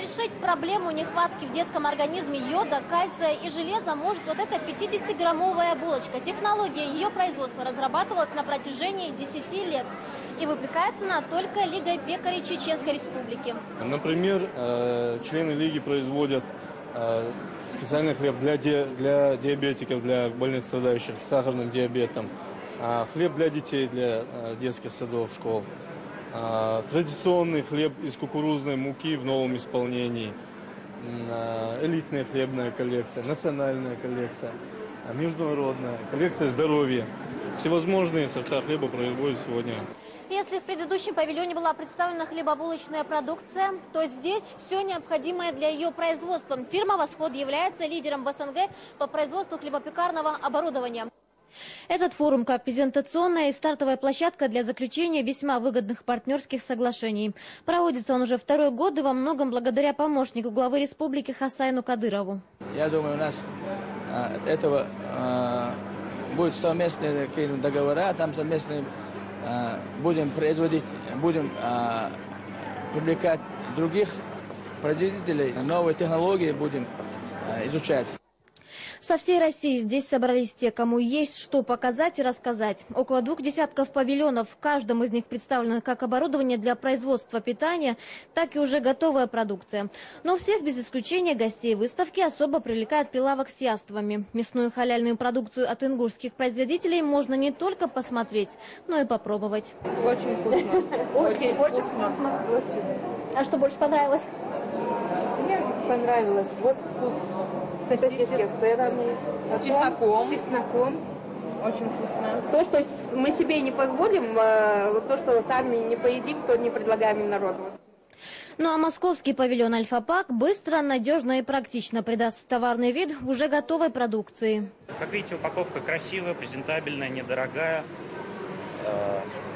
решить проблему нехватки в детском организме йода, кальция и железа может вот эта 50-граммовая булочка. Технология ее производства разрабатывалась на протяжении 10 лет. И выпекается она только Лигой пекарей Чеченской Республики. Например, члены Лиги производят специальный хлеб для диабетиков, для больных, страдающих сахарным диабетом. Хлеб для детей, для детских садов, школ. Традиционный хлеб из кукурузной муки в новом исполнении. Элитная хлебная коллекция, национальная коллекция, международная коллекция здоровья. Всевозможные сорта хлеба производят сегодня. Если в предыдущем павильоне была представлена хлебобулочная продукция, то здесь все необходимое для ее производства. Фирма «Восход» является лидером в СНГ по производству хлебопекарного оборудования. Этот форум как презентационная и стартовая площадка для заключения весьма выгодных партнерских соглашений. Проводится он уже второй год и во многом благодаря помощнику главы республики Хасайну Кадырову. Я думаю, у нас этого будут совместные договора, там совместные будем производить, будем привлекать других производителей, новые технологии будем изучать. Со всей России здесь собрались те, кому есть что показать и рассказать. Около 2 десятков павильонов. В каждом из них представлено как оборудование для производства питания, так и уже готовая продукция. Но всех без исключения гостей выставки особо привлекает прилавок с яствами. Мясную халяльную продукцию от ингушских производителей можно не только посмотреть, но и попробовать. Очень вкусно. Очень вкусно. А что больше понравилось? Мне понравилось вот вкус сосиски с сырами, с чесноком. С чесноком. Очень вкусно. То, что мы себе не позволим, то, что сами не поедим, то не предлагаем народу. Ну а московский павильон «Альфа-Пак» быстро, надежно и практично придаст товарный вид уже готовой продукции. Как видите, упаковка красивая, презентабельная, недорогая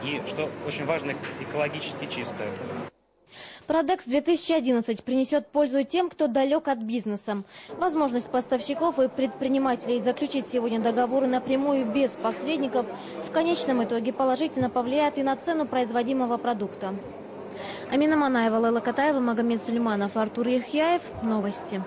и, что очень важно, экологически чистая. Продекс 2011 принесет пользу тем, кто далек от бизнеса. Возможность поставщиков и предпринимателей заключить сегодня договоры напрямую без посредников в конечном итоге положительно повлияет и на цену производимого продукта. Амина Манаева, Лейла Катаева, Магомед Сулейманов, Артур Яхьяев. Новости.